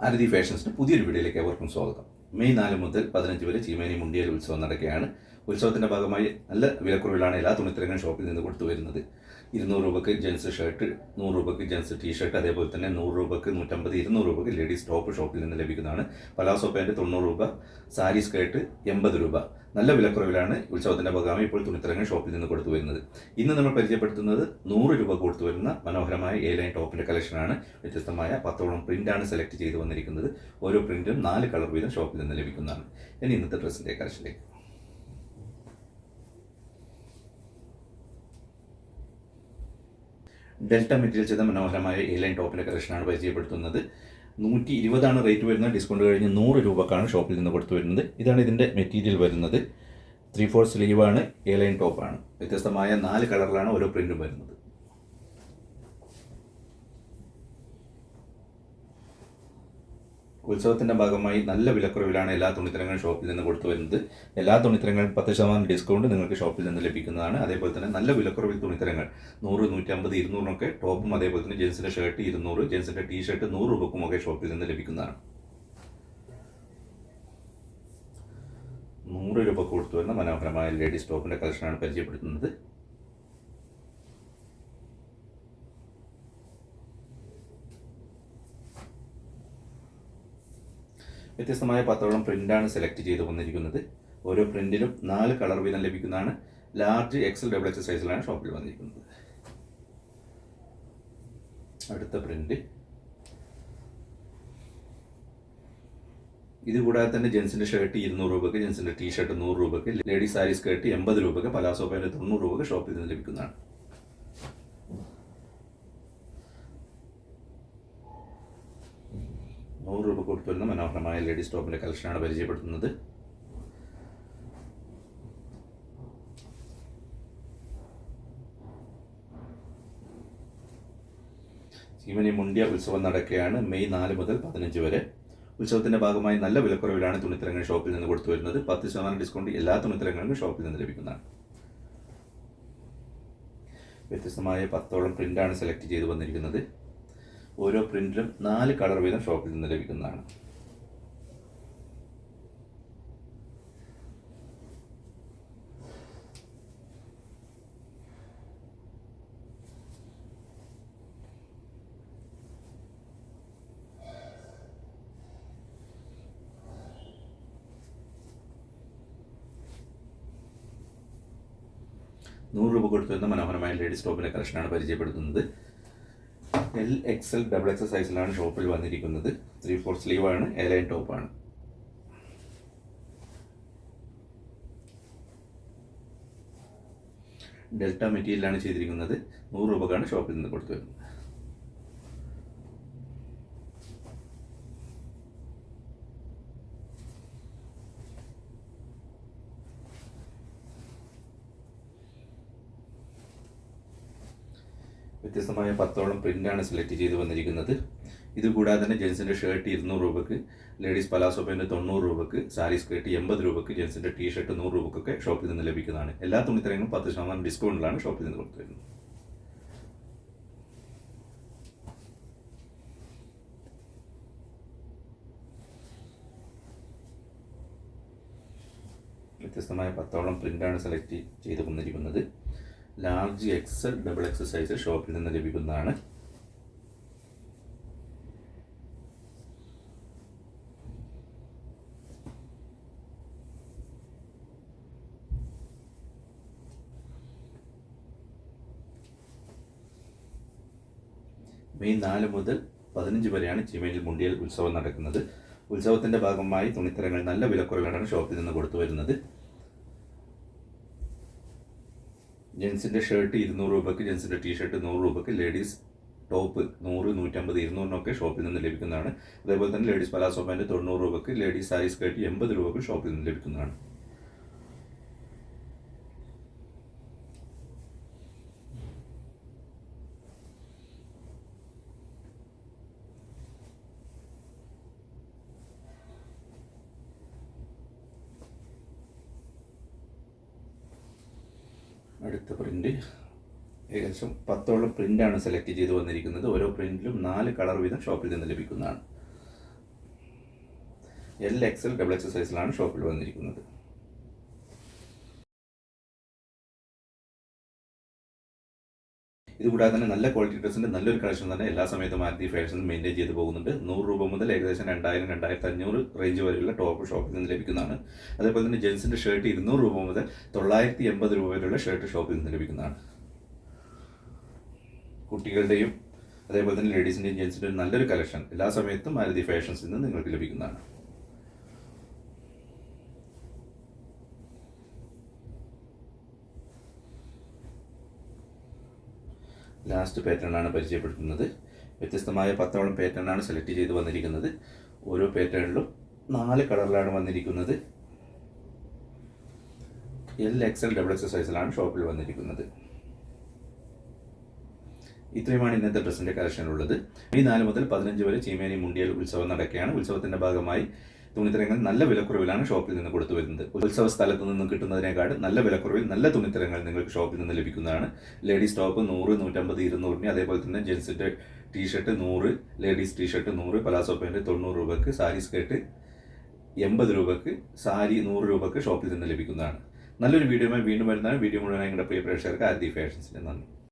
ആരതി ഫാഷൻസിൻ്റെ പുതിയൊരു വീഡിയോയിലേക്ക് ഏവർക്കും സ്വാഗതം. മെയ് 4 മുതൽ 15 വരെ ചീമേനി മുണ്ടിയൽ ഉത്സവം നടക്കുകയാണ്. ഉത്സവത്തിൻ്റെ ഭാഗമായി നല്ല വിലക്കുറവിലാണ് എല്ലാ തുണിത്തരങ്ങളും ഷോപ്പിൽ നിന്ന് കൊടുത്തു വരുന്നത്. 200 രൂപയ്ക്ക് ജെൻസ് ഷർട്ട്, 100 രൂപയ്ക്ക് ജെൻസ് ടീഷർട്ട്, അതേപോലെ തന്നെ 100 രൂപയ്ക്ക് 150, 200 രൂപയ്ക്ക് ലേഡീസ് ടോപ്പ് ഷോപ്പിൽ നിന്ന് ലഭിക്കുന്നതാണ്. പലാസോ പാൻറ്റ് 90 രൂപ, സാരി സ്കേർട്ട് 80 രൂപ. നല്ല വിലക്കുറവിലാണ് ഉത്സവത്തിൻ്റെ ഭാഗമായി ഇപ്പോൾ തുണിത്തരങ്ങൾ ഷോപ്പിൽ നിന്ന് കൊടുത്തു വരുന്നത്. ഇന്ന് നമ്മൾ പരിചയപ്പെടുത്തുന്നത് 100 രൂപ കൊടുത്തു വരുന്ന മനോഹരമായ എ ലൈൻ ടോപ്പിൻ്റെ കളക്ഷനാണ്. വ്യത്യസ്തമായ 10ഓളം പ്രിൻ്റാണ് സെലക്ട് ചെയ്ത് വന്നിരിക്കുന്നത്. ഓരോ പ്രിൻറ്റും 4 കളർ വീതം ഷോപ്പിൽ നിന്ന് ലഭിക്കുന്നതാണ്. ഇനി ഇന്നത്തെ ഡ്രസ്സിൻ്റെ കളക്ഷനിലേക്ക്. ഡെൽറ്റ മെറ്റീരിയൽ ചെയ്ത മനോഹരമായ എ ലൈൻ ടോപ്പിൻ്റെ കളക്ഷനാണ് പരിചയപ്പെടുത്തുന്നത്. 120 റേറ്റ് വരുന്നത്. ഡിസ്കൗണ്ട് കഴിഞ്ഞ് 100 രൂപക്കാണ് ഷോപ്പിൽ നിന്ന് കൊടുത്തു വരുന്നത്. ഇതാണ് ഇതിൻ്റെ മെറ്റീരിയൽ വരുന്നത്. 3/4 സ്ലീവാണ്, എ ലൈൻ ടോപ്പാണ്. വ്യത്യസ്തമായ 4 കളറിലാണ് ഓരോ പ്രിൻറ്റും വരുന്നത്. ഉത്സവത്തിൻ്റെ ഭാഗമായി നല്ല വിലക്കുറവിലാണ് എല്ലാ തുണിത്തരങ്ങളും ഷോപ്പിൽ നിന്ന് കൊടുത്തു വരുന്നത്. എല്ലാ തുണിത്തരങ്ങളും 10% ഡിസ്കൗണ്ട് നിങ്ങൾക്ക് ഷോപ്പിൽ നിന്ന് ലഭിക്കുന്നതാണ്. അതേപോലെ തന്നെ നല്ല വിലക്കുറവിൽ തുണിത്തരങ്ങൾ 100, 150, 200 ടോപ്പും അതേപോലെ തന്നെ ജെൻസിൻ്റെ ഷർട്ട് 200, ജെൻസിൻ്റെ ടീഷർട്ട് 100 രൂപക്കുമൊക്കെ ഷോപ്പിൽ നിന്ന് ലഭിക്കുന്നതാണ്. 100 രൂപ കൊടുത്തു വരുന്ന മനോഹരമായ ലേഡീസ് ടോപ്പിൻ്റെ കളക്ഷനാണ് പരിചയപ്പെടുത്തുന്നത്. വ്യത്യസ്തമായ 10ഓളം പ്രിൻ്റാണ് സെലക്ട് ചെയ്ത് വന്നിരിക്കുന്നത്. ഓരോ പ്രിൻറ്റിലും 4 കളർ വീതം ലഭിക്കുന്നതാണ്. ലാർജ്, XL, XXL സൈസിലാണ് ഷോപ്പിൽ വന്നിരിക്കുന്നത്. അടുത്ത പ്രിൻ്റ് ഇതുകൂടാതെ തന്നെ ജെൻസിൻ്റെ ഷർട്ട് 200 രൂപയ്ക്ക്, ജെൻസിൻ്റെ ടീഷർട്ട് 100 രൂപയ്ക്ക്, ലേഡീസ് സാരി സ്കേർട്ട് 80 രൂപയ്ക്ക്, പലാസോ പാൻറ്റ് 90 രൂപയ്ക്ക് ഷോപ്പിൽ നിന്ന് ലഭിക്കുന്നതാണ്. രൂപ കൊടുത്തു വരുന്ന മനോഹരമായ ലേഡീസ് ടോപ്പിൻ്റെ കളക്ഷനാണ് പരിചയപ്പെടുത്തുന്നത്. ചീമേനി മുണ്ടിയ ഉത്സവം നടക്കുകയാണ് മെയ് 4 മുതൽ 15 വരെ. ഉത്സവത്തിൻ്റെ ഭാഗമായി നല്ല വിലക്കുറവിലാണ് തുണിത്തരങ്ങൾ ഷോപ്പിൽ നിന്ന് കൊടുത്തു വരുന്നത്. 10% ഡിസ്കൗണ്ട് എല്ലാ തുണിത്തരങ്ങളും ഷോപ്പിൽ നിന്ന് ലഭിക്കുന്നതാണ്. വ്യത്യസ്തമായ 10ഓളം പ്രിൻ്റാണ് സെലക്ട് ചെയ്ത് വന്നിരിക്കുന്നത്. ഓരോ പ്രിൻറ്റിലും 4 കളർ വീതം ഷോപ്പിൽ നിന്ന് ലഭിക്കുന്നതാണ്. ₹100 കൊടുത്തു വരുന്ന മനോഹരമായ ലേഡീസ് ടോപ്പിൻ്റെ കളക്ഷനാണ് പരിചയപ്പെടുത്തുന്നത്. L, XL, XXL സൈസിലാണ് ഷോപ്പിൽ വന്നിരിക്കുന്നത്. 3/4 സ്ലീവാണ്, എ ലൈൻ ടോപ്പാണ്. ഡെൽറ്റ മെറ്റീരിയലാണ് ചെയ്തിരിക്കുന്നത്. 100 രൂപക്കാണ് ഷോപ്പിൽ നിന്ന് കൊടുത്തു വരുന്നത്. വ്യത്യസ്തമായ 10ഓളം പ്രിൻ്റാണ് സെലക്ട് ചെയ്ത് വന്നിരിക്കുന്നത്. ഇതുകൂടാതെ തന്നെ ജെൻസിൻ്റെ ഷർട്ട് 200 രൂപയ്ക്ക്, ലേഡീസ് പലാസോ പാൻറ്റ് 90 രൂപയ്ക്ക്, സാരി സ്കേർട്ട് 80 രൂപയ്ക്ക്, ജെൻസിൻ്റെ ടീഷർട്ട് 100 രൂപയ്ക്കൊക്കെ ഷോപ്പിൽ നിന്ന് ലഭിക്കുന്നതാണ്. എല്ലാ തുണിത്തരങ്ങളും 10% ഡിസ്കൗണ്ടിലാണ് ഷോപ്പിൽ നിന്ന് കൊടുത്തു വരുന്നത്. വ്യത്യസ്തമായ 10ഓളം പ്രിൻ്റാണ് സെലക്ട് ചെയ്ത് വന്നിരിക്കുന്നത്. ലാർജ്, XL, XXL സൈസ് ഷോപ്പിൽ നിന്ന് ലഭിക്കുന്നതാണ്. മെയ് 4 മുതൽ 15 വരെയാണ് ചീമേനിൽ മുണ്ടിയൽ ഉത്സവം നടക്കുന്നത്. ഉത്സവത്തിൻ്റെ ഭാഗമായി തുണിത്തരങ്ങൾ നല്ല വിലക്കുറവിലാണ് ഷോപ്പിൽ നിന്ന് കൊടുത്തു വരുന്നത്. ജെൻസിൻ്റെ ഷർട്ട് 200 രൂപയ്ക്ക്, ജെൻസിൻ്റെ ടീഷർട്ട് 100 രൂപയ്ക്ക്, ലേഡീസ് ടോപ്പ് 100, 150, 200 ഷോപ്പിൽ നിന്ന് ലഭിക്കുന്നതാണ്. അതേപോലെ തന്നെ ലേഡീസ് പലാസോ പാൻറ്റ് 90 രൂപയ്ക്ക്, ലേഡീസ് സാരി സ്കേർട്ട് 80 രൂപയ്ക്ക് ഷോപ്പിൽ നിന്ന് ലഭിക്കുന്നതാണ്. അടുത്ത പ്രിൻ്റ് ഏകദേശം 10ഓളം പ്രിൻ്റാണ് സെലക്ട് ചെയ്ത് വന്നിരിക്കുന്നത്. ഓരോ പ്രിൻറ്റിലും 4 കളർ വീതം ഷോപ്പിൽ നിന്ന് ലഭിക്കുന്നതാണ്. XL, XXL സൈസിലാണ് ഷോപ്പിൽ വന്നിരിക്കുന്നത്. ഇതുകൂടാതെ തന്നെ നല്ല ക്വാളിറ്റി ഡ്രസ്സിൻ്റെ നല്ലൊരു കളക്ഷൻ തന്നെ എല്ലാ സമയത്തും മാരുതി ഫാഷനിൽ മെയിൻറ്റെയിൻ ചെയ്ത് പോകുന്നുണ്ട്. 100 രൂപ മുതൽ ഏകദേശം 2000, 2500 റേഞ്ച് വരെയുള്ള ടോപ്പ് ഷോപ്പിൽ നിന്ന് ലഭിക്കുന്നതാണ്. അതേപോലെ തന്നെ ജെൻസിൻ്റെ ഷർട്ട് 200 രൂപ മുതൽ 980 രൂപ വരെയുള്ള ഷർട്ട് ഷോപ്പിൽ നിന്ന് ലഭിക്കുന്നതാണ്. കുട്ടികളുടെയും അതേപോലെ തന്നെ ലേഡീസിൻ്റെയും ജെൻസിൻ്റെയും നല്ലൊരു കളക്ഷൻ എല്ലാ സമയത്തും മാരുതി ഫാഷൻസിൽ നിന്ന് നിങ്ങൾക്ക് ലഭിക്കുന്നതാണ്. ലാസ്റ്റ് പാറ്റേൺ ആണ് പരിചയപ്പെടുത്തുന്നത്. വ്യത്യസ്തമായ 10ഓളം പാറ്റേൺ ആണ് സെലക്ട് ചെയ്ത് വന്നിരിക്കുന്നത്. ഓരോ പാറ്റേണിലും 4 കളറിലാണ് വന്നിരിക്കുന്നത്. XL, XXL സൈസിലാണ് ഷോപ്പിൽ വന്നിരിക്കുന്നത്. ഇത്രയുമാണ് ഇന്നത്തെ ഡ്രസ്സിൻ്റെ കളക്ഷൻ ഉള്ളത്. മെയ് 4 മുതൽ 15 വരെ ചീമേനി മുണ്ടിയൽ ഉത്സവം നടക്കുകയാണ്. ഉത്സവത്തിൻ്റെ ഭാഗമായി തുണിത്തരങ്ങൾ നല്ല വിലക്കുറവിലാണ് ഷോപ്പിൽ നിന്ന് കൊടുത്തു വരുന്നത്. ഉത്സവ സ്ഥലത്ത് നിന്നും കിട്ടുന്നതിനേക്കാൾ നല്ല വിലക്കുറവിൽ നല്ല തുണിത്തരങ്ങൾ നിങ്ങൾക്ക് ഷോപ്പിൽ നിന്ന് ലഭിക്കുന്നതാണ്. ലേഡീസ് ടോപ്പ് 100, 150, 200, അതേപോലെ തന്നെ ജെൻസിൻ്റെ T-shirt 100, ladies T-shirt 100, palazzo pant 90 രൂപക്ക്, സാരി സ്കേർട്ട് 80 രൂപക്ക്, സാരി 100 രൂപക്ക് ഷോപ്പിൽ നിന്ന് ലഭിക്കുന്നതാണ്. നല്ലൊരു വീഡിയോയുമായി വീണ്ടും വരുന്നതാണ്. വീഡിയോ മുഴുവനായി നിങ്ങളുടെ പ്രിയ പ്രേക്ഷകർക്ക് ആരതി ഫാഷൻസിൻ്റെ നന്ദി.